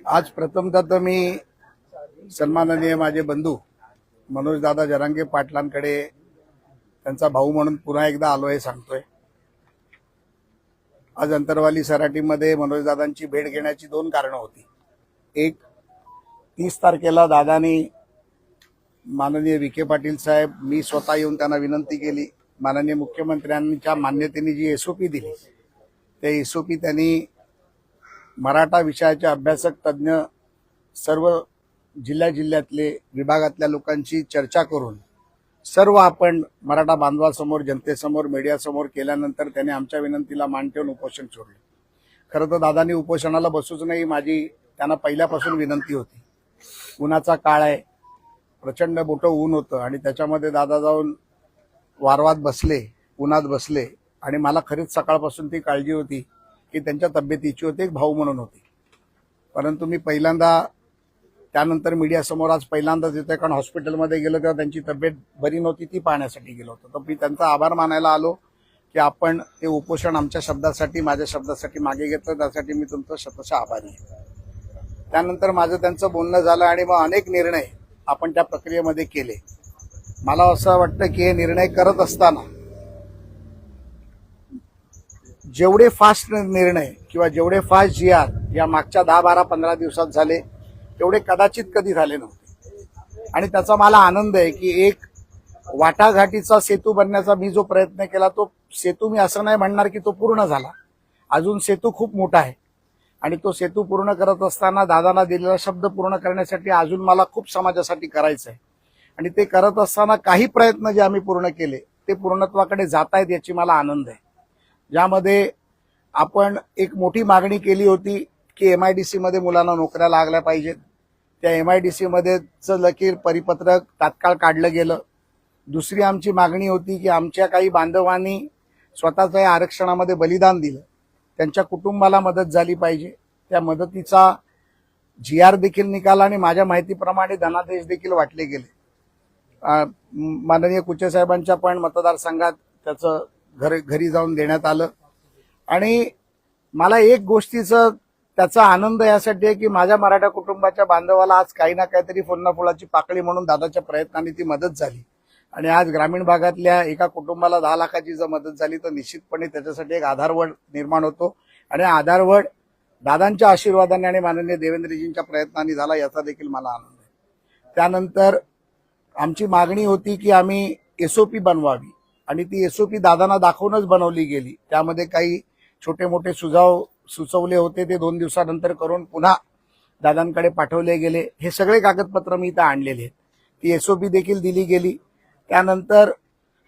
आज प्रथमतः तर मी सन्माननीय माझे बंधू मनोजदादा जरांगे पाटलांकडे त्यांचा भाऊ म्हणून पुन्हा एकदा आलोय सांगतोय। आज अंतरवाली सराटीमध्ये मनोजदादांची भेट घेण्याची दोन कारणं होती। एक, 30 तारखेला दादानी माननीय विखे पाटील साहेब मी स्वतः येऊन त्यांना विनंती केली, माननीय मुख्यमंत्र्यांच्या मान्यतेने जी एसओपी दिली ते एसओपी त्यांनी मराठा विषयाचे अभ्यासक तज्ञ सर्व जिल्ह्यातले विभागातल्या लोकांची चर्चा करून सर्व आपण मराठा बांधवासमोर जनतेसमोर मीडियासमोर केल्यानंतर त्याने आमच्या विनंतीला मान ठेवून उपोषण सोडले। खरं तर दादांनी उपोषणाला बसूच नाही, माझी त्यांना पहिल्यापासून विनंती होती। उन्हाचा काळ आहे, प्रचंड मोठं ऊन होतं आणि त्याच्यामध्ये दादा जाऊन वारवात बसले, उन्हात बसले आणि मला खरीच सकाळपासून ती काळजी होती की त्यांच्या तब्येतीची होती, एक भाऊ म्हणून होती। परंतु मी पहिल्यांदा त्यानंतर मीडियासमोर आज पहिल्यांदाच येतोय, कारण हॉस्पिटलमध्ये गेलो तेव्हा त्यांची तब्येत बरी नव्हती, ती पाहण्यासाठी गेलो होतो। तर मी त्यांचा आभार मानायला आलो की आपण ते उपोषण आमच्या शब्दासाठी माझ्या शब्दासाठी मागे घेतलं, त्यासाठी मी तुमचं शतशः आभारी आहे। त्यानंतर माझं त्यांचं बोलणं झालं आणि मग अनेक निर्णय आपण त्या प्रक्रियेमध्ये केले। मला असं वाटतं की हे निर्णय करत असताना जेवढे फास्ट निर्णय किंवा जेवढे फास्ट GR या मागच्या 10, 12, 15 दिवसात झाले तेवढे कदाचित कधी झाले नव्हते। आणि त्याचा मला आनंद आहे की एक वाटाघाटीचा सेतू बनण्याचा मी जो प्रयत्न केला तो सेतू मी असं नाही म्हणणार की तो पूर्ण झाला, अजून सेतू खूप मोठा आहे आणि तो सेतू पूर्ण करत असताना दादांना दिलेला शब्द पूर्ण करण्यासाठी अजून मला खूप समाजासाठी करायचं आहे आणि ते करत असताना काही प्रयत्न जे आम्ही पूर्ण केले ते पूर्णत्वाकडे जात आहेत याची मला आनंद आहे। ज्यामध्ये आपण एक मोठी मागणी केली होती की MIDC मध्ये मुलांना नोकऱ्या लागल्या पाहिजेत, त्या MIDC मध्ये लकीर परिपत्रक तात्काळ काढलं गेलं। दुसरी आमची मागणी होती की आमच्या काही बांधवांनी स्वतःच्या या आरक्षणामध्ये बलिदान दिलं, त्यांच्या कुटुंबाला मदत झाली पाहिजे, त्या मदतीचा GR देखील निघाला आणि माझ्या माहितीप्रमाणे धनादेश देखील वाटले गेले। माननीय कुचे साहेबांच्या पण मतदारसंघात त्याचं घरी जाऊन देण्यात आलं आणि मला एक गोष्टीचं त्याचा आनंद यासाठी आहे की माझ्या मराठा कुटुंबाच्या बांधवाला आज काही ना काहीतरी फुलना फुलाची पाकळी म्हणून दादाच्या प्रयत्नांनी ती मदत झाली आणि आज ग्रामीण भागातल्या एका कुटुंबाला 10 लाखाची जर मदत झाली तर निश्चितपणे त्याच्यासाठी एक आधारवड निर्माण होतो आणि आधारवड दादांच्या आशीर्वादाने आणि माननीय देवेंद्रजींच्या प्रयत्नांनी झाला याचा देखील मला आनंद आहे। त्यानंतर आमची मागणी होती की आम्ही SOP बनवावी आणि ती SOP दादांना दाखवूनच बनवली गेली। त्यामध्ये काही छोटे मोठे सुझाव सुचवले होते, ते 2 दिवसानंतर करून पुन्हा दादांकडे पाठवले गेले। हे सगळे कागदपत्र मी इथं आणलेले आहेत, ती SOP देखील दिली गेली। त्यानंतर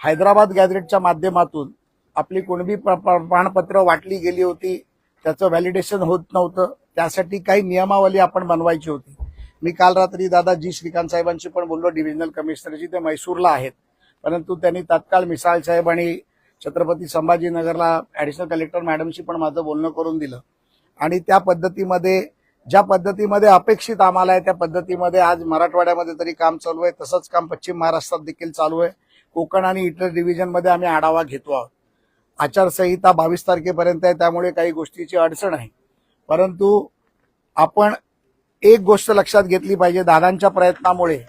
हैदराबाद गॅझेटच्या माध्यमातून आपली कुणबी प्रमाणपत्र वाटली गेली होती, त्याचं व्हॅलिडेशन होत नव्हतं, त्यासाठी काही नियमावली आपण बनवायची होती। मी काल रात्री दादा जी श्रीकांत साहेबांशी पण बोललो, डिव्हिजनल कमिशनरची, ते मैसूरला आहेत, परंतु त्यांनी तात्काळ मिसाळ साहेब आणि छत्रपती संभाजीनगरला ऍडिशनल कलेक्टर मॅडमशी पण माझं बोलणं करून दिलं आणि त्या पद्धतीमध्ये ज्या पद्धतीमध्ये अपेक्षित आम्हाला आहे त्या पद्धतीमध्ये आज मराठवाड्यामध्ये तरी काम चालू आहे, तसंच काम पश्चिम महाराष्ट्रात देखील चालू आहे। कोकण आणि इतर डिव्हिजनमध्ये आम्ही आढावा घेतो आहोत। आचारसंहिता 22 तारखेपर्यंत आहे, त्यामुळे काही गोष्टीची अडचण आहे, परंतु आपण एक गोष्ट लक्षात घेतली पाहिजे, दादांच्या प्रयत्नामुळे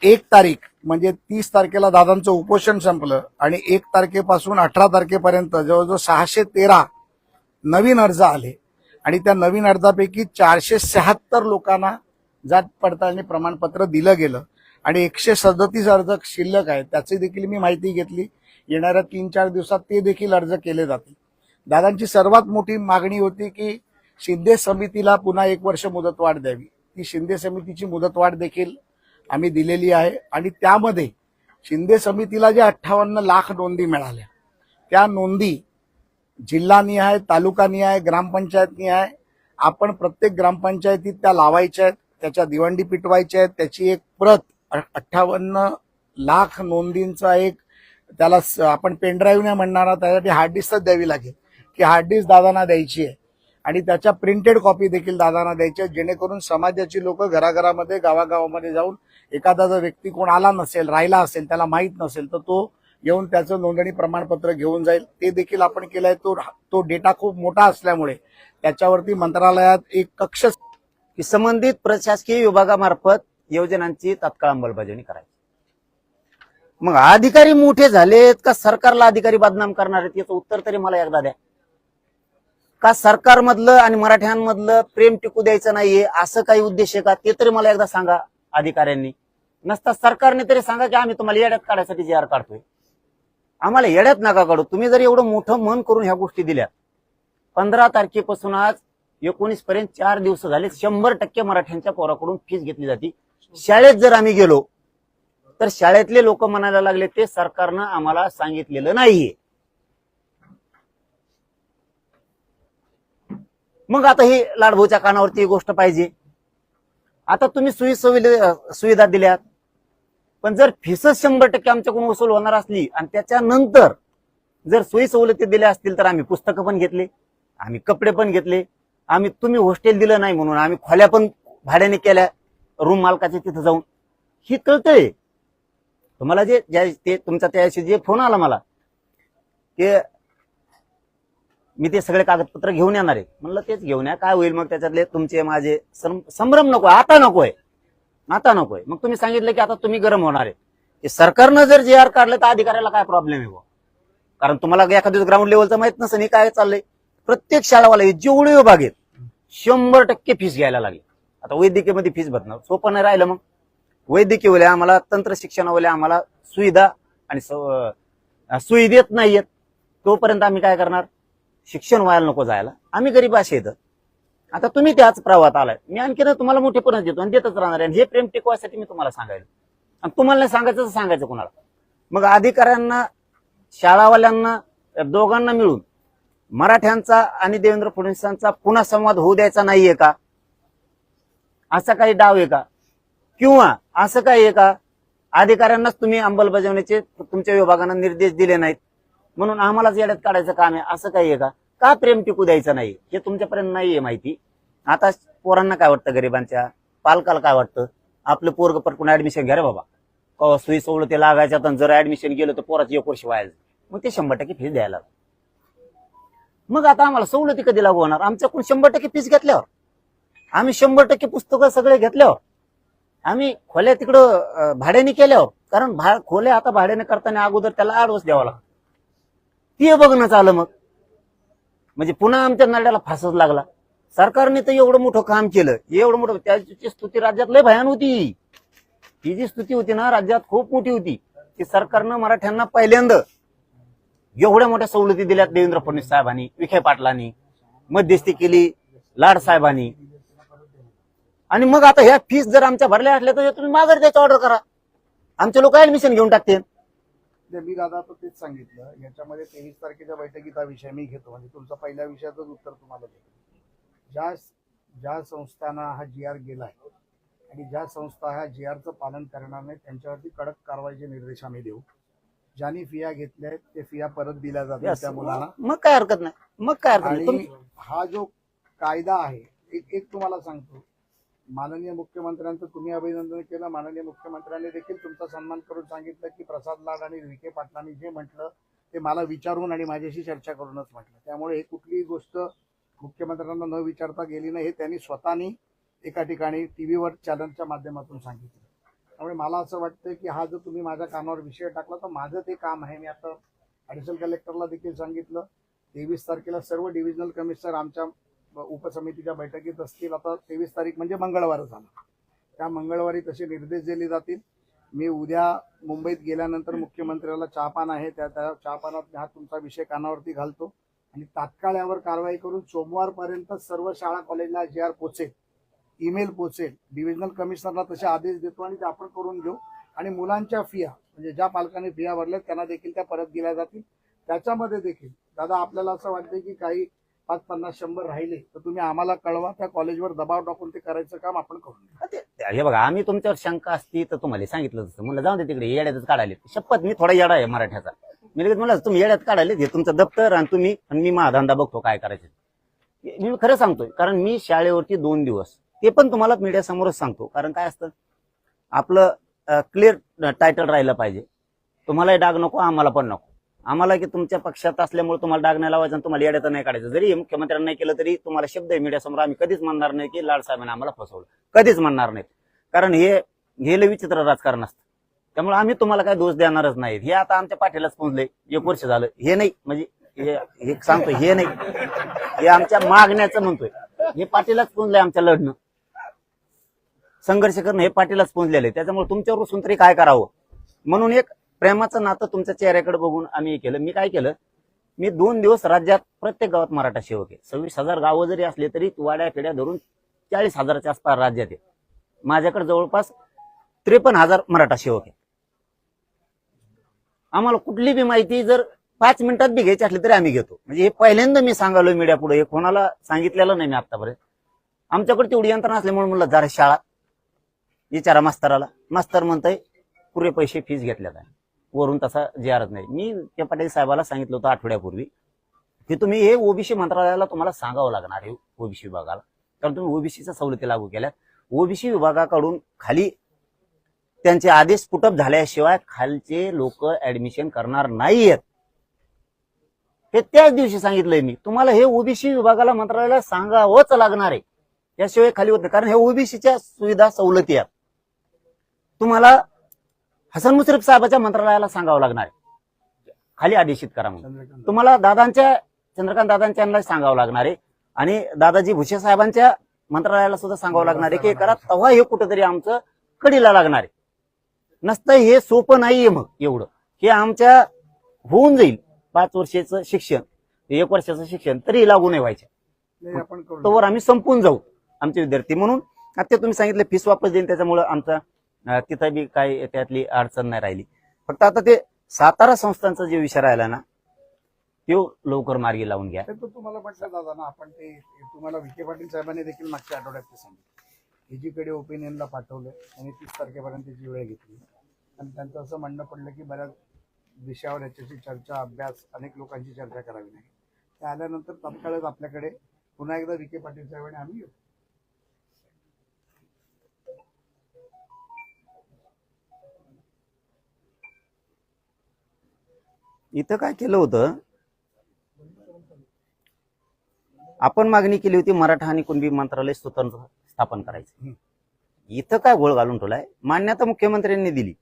1 तारीख म्हणजे 30 तारखेला दादांचं उपोषण संपलं आणि 1 तारखेपासून 18 तारखेपर्यंत जवळजवळ 613 नवीन अर्ज आले आणि त्या नवीन अर्जापैकी 476 लोकांना जात पडताळणी प्रमाणपत्र दिलं गेलं आणि 137 अर्ज शिल्लक आहेत, त्याची देखील मी माहिती घेतली। येणाऱ्या 3-4 दिवसात ते देखील अर्ज केले जातील। दादांची सर्वात मोठी मागणी होती की शिंदे समितीला पुन्हा 1 वर्ष मुदतवाढ द्यावी, ती शिंदे समितीची मुदतवाढ देखील आम्ही दिलेली आहे आणि त्यामध्ये शिंदे समितीला जे 58 लाख नोंदी मिळाल्या त्या नोंदी जिल्हानिहाय, तालुकानिहाय, ग्रामपंचायतनिहाय आपण प्रत्येक ग्रामपंचायतीत त्या लावायच्या आहेत, त्याच्या दिवंडी पिटवायच्या आहेत, त्याची एक प्रत 58 लाख नोंदींचा एक त्याला आपण पेनड्राईव्ह नाही म्हणणार, त्यासाठी हार्ड डिस्कच द्यावी लागेल की हार्ड डिस्क दादांना द्यायची आहे आणि त्याच्या प्रिंटेड कॉपी देखील दादांना द्यायची आहे, जेणेकरून समाजाची लोक घराघरामध्ये गावागावामध्ये जाऊन एखादा जर व्यक्ती कोण आला नसेल, राहिला असेल, त्याला माहीत नसेल तर तो येऊन त्याचं नोंदणी प्रमाणपत्र घेऊन जाईल, ते देखील आपण केलंय। तो डेटा खूप मोठा असल्यामुळे त्याच्यावरती मंत्रालयात एक कक्ष की संबंधित प्रशासकीय विभागामार्फत योजनांची तात्काळ अंमलबजावणी करायची. मग अधिकारी मोठे झालेत का सरकारला अधिकारी बदनाम करणार आहेत याचं उत्तर तरी मला एकदा द्या. का सरकारमधलं आणि मराठ्यांमधलं प्रेम टिकू द्यायचं नाहीये असं काही उद्देश आहे का ते तरी मला एकदा सांगा अधिकाऱ्यांनी. नसता सरकारने तरी सांगा की आम्ही तुम्हाला येड्यात काढायसाठी JR काढतोय. आम्हाला येड्यात नका काढू. तुम्ही जर एवढं मोठं मन करून ह्या गोष्टी दिल्या, 15 तारखेपासून आज 19 पर्यंत 4 दिवस झाले 100% मराठ्यांच्या पोराकडून फीस घेतली जाते. शाळेत जर आम्ही गेलो तर शाळेतले लोक म्हणायला लागले ते सरकारनं आम्हाला सांगितलेलं नाहीये. मग आता ही लाडभाऊच्या कानावरती ही गोष्ट पाहिजे. आता तुम्ही सुविधा दिल्यात, पण जर फीसच 100% आमच्याकडून वसूल होणार असली आणि त्याच्यानंतर जर सोयी सवलती दिल्या असतील तर आम्ही पुस्तकं पण घेतले, आम्ही कपडे पण घेतले, आम्ही तुम्ही हॉस्टेल दिलं नाही म्हणून आम्ही खोल्या पण भाड्याने केल्या रूम मालकाच्या तिथं जाऊन. ही कळतंय तुम्हाला. ते तुमचा त्याशी जे फोन आला मला की मी ते सगळे कागदपत्र घेऊन येणार आहे, म्हणलं तेच घेऊन या. काय होईल मग त्याच्यातले तुमचे माझे संभ्रम नकोय, आता नकोय, आता नकोय. मग तुम्ही सांगितलं की आता तुम्ही गरम होणार आहे. सरकारनं जर JR काढलं तर अधिकाऱ्याला काय प्रॉब्लेम आहे? कारण तुम्हाला एखाद्या ग्राउंड लेवलचं माहित नसेल काय चाललंय. प्रत्येक शाळावाला जेवढे विभाग आहेत 100% फीस घ्यायला लागले. आता वैद्यकीयमध्ये फीस भरणार सोपं नाही राहिलं. मग वैद्यकीय आम्हाला, तंत्र शिक्षणावाले आम्हाला सुविधा आणि सोयी देत नाहीयेत. तोपर्यंत आम्ही काय करणार? शिक्षण व्हायला नको जायला. आम्ही गरीब असे येतं. आता तुम्ही त्याच प्रवाहात आलाय. मी आणखी तुम्हाला मोठेपणच देतो आणि देतच राहणार आहे. हे प्रेम टिकवायसाठी मी तुम्हाला सांगायला, आणि तुम्हाला नाही सांगायचं तर सांगायचं कोणाला? मग अधिकाऱ्यांना, शाळावाल्यांना, दोघांना मिळून मराठ्यांचा आणि देवेंद्र फडणवीसांचा पुन्हा संवाद होऊ द्यायचा नाहीये का? असा काही डाव आहे का? किंवा असं काही आहे का अधिकाऱ्यांनाच तुम्ही अंमलबजावणीचे तुमच्या विभागांना निर्देश दिले नाहीत म्हणून आम्हालाच येड्यात काढायचं काम आहे, असं काही आहे का? का प्रेम टिकू द्यायचं नाही हे तुमच्यापर्यंत नाहीये माहिती. आता पोरांना काय वाटतं, गरिबांच्या पालकाला काय वाटतं? आपलं पोरग पटकून ऍडमिशन घ्या रे बाबा, सोयी सवलती लागायच्या, तर जर ऍडमिशन गेलं तर पोराची 1 वर्ष व्हायचं, मग ते 100% फीस द्यायला. मग आता आम्हाला सवलती कधी लागू होणार? आमच्याकडून 100% फीस घेतल्यावर, आम्ही 100% पुस्तकं सगळे घेतल्यावर, आम्ही खोल्या तिकडं भाड्याने केल्यावर. कारण खोल्या आता भाड्याने करताना अगोदर त्याला ऍडव्हान्स द्यावा लागतो. ते बघणं आलं. मग म्हणजे पुन्हा आमच्या नड्याला फासच लागला. सरकारने तर एवढं मोठं काम केलं, एवढं मोठं. त्याची स्तुती राज्यात लय भयान होती. ती जी स्तुती होती ना राज्यात खूप मोठी होती की सरकारनं मराठ्यांना पहिल्यांदा एवढ्या मोठ्या सवलती दिल्यात देवेंद्र फडणवीस साहेबांनी, विखे पाटलांनी मध्यस्थी केली, लाड साहेबांनी. आणि मग आता ह्या फीस जर आमच्या भरल्या असल्या तर तुम्ही माघारी द्यायचं ऑर्डर करा, आमचे लोक ऍडमिशन घेऊन टाकतील. मी दादा तर तेच सांगितलं. याच्यामध्ये 23 तारखेच्या बैठकीचा विषय मी घेतो, म्हणजे तुमचा पहिल्या विषयाचंच उत्तर तुम्हाला देतो. ज्या संस्थांना हा JR गेलाय आणि ज्या संस्था ह्या JRचं पालन करणार नाही त्यांच्यावरती कडक कारवाईचे निर्देश आम्ही देऊ. ज्यांनी फिया घेतल्या आहेत ते फिया परत दिल्या जातील त्या मुलांना. मग काय हरकत नाही, मग काय हरकत नाही. हा जो कायदा आहे, एक तुम्हाला सांगतो, माननीय मुख्यमंत्र्यांचं तुम्ही अभिनंदन केलं. माननीय मुख्यमंत्र्यांनी देखील तुमचा सन्मान करून सांगितलं की प्रसाद लाड आणि विखे पाटलांनी जे म्हटलं ते मला विचारून आणि माझ्याशी चर्चा करूनच म्हटलं. त्यामुळे हे कुठलीही गोष्ट मुख्यमंत्र्यांना न विचारता गेली नाही, हे त्यांनी स्वतःनी एका ठिकाणी टीव्हीवर चॅनलच्या माध्यमातून सांगितलं. त्यामुळे मला असं वाटतं की हा जर तुम्ही माझ्या कानावर विषय टाकला तर माझं ते काम आहे. मी आता ॲडिशनल कलेक्टरला देखील सांगितलं. 23 तारखेला सर्व डिव्हिजनल कमिशनर आमच्या उपसमितीच्या बैठकीत असतील. आता 23 तारीख म्हणजे मंगळवार झाला, त्या मंगळवारी तसे निर्देश दिले जातील. मी उद्या मुंबईत गेल्यानंतर मुख्यमंत्र्याला चहापान आहे, त्या चहापानात हा तुमचा विषय कानावरती घालतो आणि तात्काळ यावर कारवाई करून सोमवारपर्यंत सर्व शाळा कॉलेजला JR पोचेल, ईमेल पोचेल. डिव्हिजनल कमिशनरला तसे आदेश देतो आणि ते आपण करून घेऊ. आणि मुलांच्या फिया, म्हणजे ज्या पालकांनी फिया भरल्या त्यांना देखील त्या परत दिल्या जातील. त्याच्यामध्ये देखील दादा आपल्याला असं वाटतं की काही 5, 50, 100 राहिले तर तुम्ही आम्हाला कळवा, त्या कॉलेजवर दबाव टाकून ते करायचं काम आपण करू. हे बघा, आम्ही तुमच्यावर शंका असती तर तुम्हाला सांगितलं तसं, म्हणलं जाऊ दे तिकडे, येड्यातच काढाले. शपथ मी थोडा येडा आहे मराठ्याचा. मी लगेच म्हणलं तुम्ही येड्यात काढाले, हे तुमचं दप्तर आणि तुम्ही आणि मी माझा धंदा बघतो काय करायचं. मी खरं सांगतोय, कारण मी शाळेवरती 2 दिवस, ते पण तुम्हाला मीडिया समोरच सांगतो. कारण काय असतं, आपलं क्लिअर टायटल राहिलं पाहिजे. तुम्हालाही डाग नको, आम्हाला पण नको. आम्हाला की तुमच्या पक्षात असल्यामुळे तुम्हाला डाग नाही लावायचा आणि तुम्हाला येड्यात नाही काढायचं. जरी मुख्यमंत्र्यांना नाही केलं तरी तुम्हाला शब्द आहे मीडियासमोर, आम्ही कधीच म्हणणार नाही की लाड साहेबांनी आम्हाला फसवलं, कधीच म्हणणार नाहीत. कारण हे लय विचित्र राजकारण असतं. त्यामुळे आम्ही तुम्हाला काय दोष देणारच नाही. हे आता आमच्या पाठीलाच पोहोचले, 1 वर्ष झालं. हे नाही म्हणजे हे सांगतोय, हे नाही, हे आमच्या मागण्याचं म्हणतोय. हे पाठीलाच पोहोचलंय, आमच्या लढणं संघर्ष करणं हे पाठीलाच पोहोचलेलं आहे. त्याच्यामुळे तुमच्यावर रुसून तरी काय करावं म्हणून एक प्रेमाचं नातं तुमच्या चेहऱ्याकडे बघून आम्ही केलं. मी काय केलं, मी 2 दिवस राज्यात प्रत्येक गावात मराठा सेवक आहे. 26,000 गावं जरी असले तरी वाड्या फेड्या धरून 40,000च्या आसपास राज्यात आहे. माझ्याकडे जवळपास 53,000 मराठा सेवक आहे. आम्हाला कुठली बी माहिती जर 5 मिनिटात बी घ्यायची असली तरी आम्ही घेतो. म्हणजे हे पहिल्यांदा मी सांगालोय मीडिया पुढे, हे कोणाला सांगितलेलं नाही मी आतापर्यंत. आमच्याकडे तेवढी यंत्रणा असल्यामुळे म्हणलं जरा शाळा विचारा मास्तराला. मास्तर म्हणतंय पुरे पैसे फीस घेतल्यात आहे, वरून तसा जिआरच नाही. मी त्या पाटील साहेबाला सांगितलं होतं आठवड्यापूर्वी की तुम्ही हे ओबीसी मंत्रालयाला तुम्हाला सांगावं लागणार आहे, ओबीसी विभागाला, कारण तुम्ही ओबीसीच्या सवलती लागू केल्यात. ओबीसी विभागाकडून खाली त्यांचे आदेश पुटअप झाल्याशिवाय खालचे लोक ऍडमिशन करणार नाहीयेत. हे त्याच दिवशी सांगितलंय मी तुम्हाला, हे ओबीसी विभागाला मंत्रालयाला सांगावंच लागणार आहे, त्याशिवाय खाली होत नाही. कारण हे ओबीसीच्या सुविधा सवलती आहेत, तुम्हाला हसन मुश्रीफ साहेबाच्या मंत्रालयाला सांगावं लागणार आहे खाली आदेशित करा म्हणून. तुम्हाला चंद्रकांत दादांच्या सांगावं लागणार आहे आणि दादाजी भुसे साहेबांच्या मंत्रालयाला सुद्धा सांगावं लागणार आहे की करा. तेव्हा हे कुठेतरी आमचं कडीला लागणार आहे. नसतं हे सोपं नाहीये. मग एवढं हे आमच्या होऊन जाईल 5 वर्षाचं शिक्षण, 1 वर्षाचं शिक्षण तरी लागू नाही व्हायचं, तोवर आम्ही संपून जाऊ आमचे विद्यार्थी. म्हणून आता तुम्ही सांगितलं फीस वापस देईन, त्याच्यामुळे आमचा तिथं बी काही त्यातली अडचण नाही राहिली. फक्त आता ते सातारा संस्थांचा जे विषय राहिला ना, तो लवकर मार्गी लावून घ्या. तुम्हाला म्हटलं दादा ना, आपण ते तुम्हाला विखे पाटील साहेबांनी देखील मागच्या आठवड्यात ते सांगितलं, एजीकडे ओपिनियनला पाठवलं आणि 30 तारखेपर्यंत त्याची वेळ घेतली. आणि त्यांचं असं म्हणणं पडलं की बऱ्याच विषयावर याच्याशी चर्चा, अभ्यास, अनेक लोकांची चर्चा करावी लागेल. ते आल्यानंतर तात्काळच आपल्याकडे पुन्हा एकदा विखे पाटील साहेबांनी आम्ही येऊ. इथं काय केलं होतं, आपण मागणी केली होती मराठा आणि कुणबी मंत्रालय स्वतंत्र स्थापन करायचं. इथं काय घोळ घालून ठेवलाय, मान्यता मुख्यमंत्र्यांनी दिली,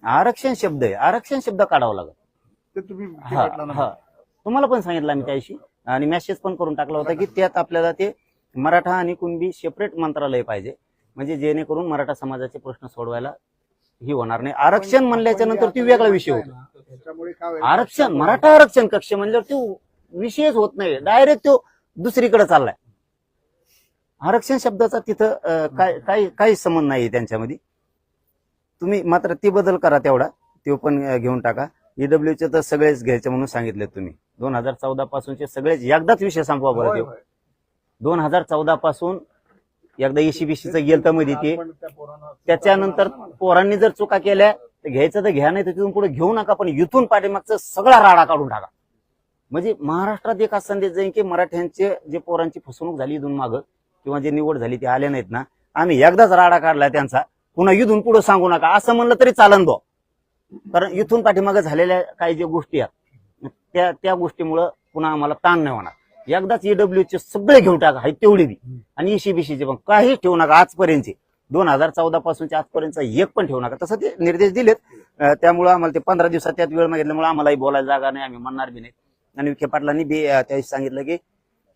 आरक्षण शब्द आहे, आरक्षण शब्द काढावा लागत. ते तुम्ही तुम्हाला पण सांगितलं आम्ही त्याशी आणि मेसेज पण करून टाकला होता की त्यात आपल्याला ते मराठा आणि कुणबी सेपरेट मंत्रालय पाहिजे, म्हणजे जेणेकरून मराठा समाजाचे प्रश्न सोडवायला ही होणार नाही. आरक्षण म्हणल्याच्या नंतर ती वेगळा विषय होतो. आरक्षण मराठा आरक्षण कक्ष म्हणल्यावर तो विषयच होत नाही, डायरेक्ट तो दुसरीकडे चाललाय. आरक्षण शब्दाचा तिथं काही संबंध नाही त्यांच्यामध्ये. तुम्ही मात्र ती बदल करा तेवढा, तो पण घेऊन टाका. ईडब्ल्यूचे तर सगळेच घ्यायचे म्हणून सांगितले तुम्ही. 2014 पासूनचे सगळेच एकदाच विषय संपवा बरं. 2014 पासून एकदा ईसीबीसीचं गेलं तर मध्ये ते, त्याच्यानंतर पोरांनी जर चुका केल्या तर घ्यायचं तर घ्या, नाही तर तिथून पुढे घेऊ नका. पण इथून पाठीमागचा सगळा राडा काढून टाका. म्हणजे महाराष्ट्रात एक असा संदेश जाईल की मराठ्यांचे जे पोरांची फसवणूक झाली इथून मागं किंवा जे निवड झाली ते आले नाहीत ना, आम्ही एकदाच राडा काढलाय त्यांचा, पुन्हा इथून पुढे सांगू नका असं म्हणलं तरी चालन बो. कारण इथून पाठीमागं झालेल्या काही ज्या गोष्टी आहेत त्या गोष्टीमुळं पुन्हा आम्हाला ताण नाही होणार. एकदाच ईडब्ल्यूचे सगळे घेऊन टाका, आहे तेवढी बी, आणि ईसीबीसीचे पण काही ठेवू नका. आजपर्यंत 2014 पासूनच्या आजपर्यंत एक पण ठेवू नका. तसं ते निर्देश दिलेत. त्यामुळे आम्हाला ते 15 दिवसात त्यात वेळ मागितल्यामुळे आम्हालाही बोलायला जागा नाही, आम्ही म्हणणार बी नाही. आणि विखे पाटलांनी बी त्यावेळी सांगितलं की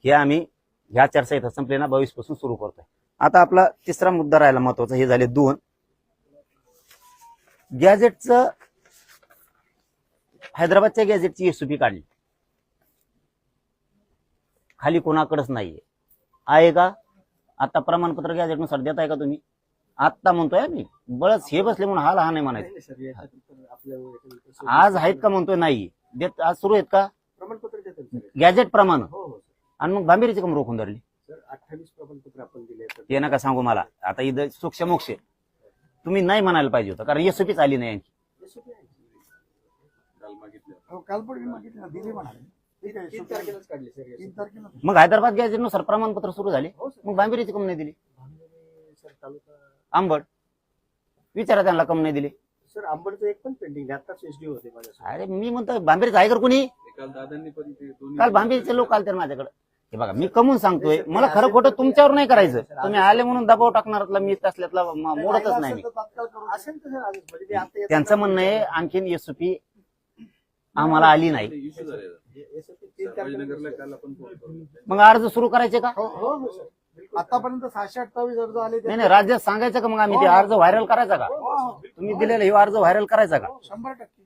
हे आम्ही ह्या चर्चा संपले ना 22 पासून सुरू करतोय. आता आपला तिसरा मुद्दा राहिला महत्वाचा, हे झाले 2 गॅजेटचं. हैदराबादच्या गॅजेटची एसओपी काढली, खाली कोणाकडेच नाहीये. आहे का आता प्रमाणपत्र गॅजेटनुसार देताय का तुम्ही? आत्ता म्हणतोय मी, बळच हे बसले म्हणून हा लहान नाही म्हणायचं. आज आहेत का म्हणतोय नाही देत, आज सुरू आहेत का गॅजेट प्रमाण? आणि मग भांबेरीची कम रोखून धरली. 28 प्रमाणपत्र आपण दिले, ते नका सांगू मला. आता इथं सूक्ष्म मोक्ष तुम्ही नाही म्हणायला पाहिजे होतं, कारण एसओपीच आली नाही यांची. दिली म्हणाले. 3 तारखेलाच काढली सर. 3 तारखेला मग हैदराबाद गॅजेटनुसार प्रमाणपत्र सुरू झाले, मग भांबेरीची कम नाही दिली. सर तालुका आंबड विचारा त्यांना कम नाही दिली. सर आंबडचं एक पण पेंडिंग नाही, आत्ताच एसडी होते माझ्यासोबत. अरे मी म्हणतो बांबीरचं आहे का कोणी? काल दादांनी पण ते दोन्ही काल बांबीरचे लोक आले तर माझ्याकडे. हे बघा मी कमून सांगतोय, मला खरं खोटं तुमच्यावर नाही करायचं. तुम्ही आले म्हणून दबाव टाकणारातला मी तसल्यातला मोडतच नाही मी. असेल तर सर आधीच, म्हणजे मी आता येताना- त्यांचं म्हणणं आहे आणखीन एसओपी आम्हाला आली नाही. इश्यू झाले SOP 3 तारखेला संभाजीनगरला काल आपण फोन करू. मग अर्ज सुरू करायचे का? हो हो हो सर. आतापर्यंत 628 अर्ज आले. नाही नाही, राज्यात सांगायचं का मग आम्ही ते अर्ज व्हायरल करायचा का? हो, हो. तुम्ही दिलेला हे अर्ज व्हायरल करायचा का? 100%.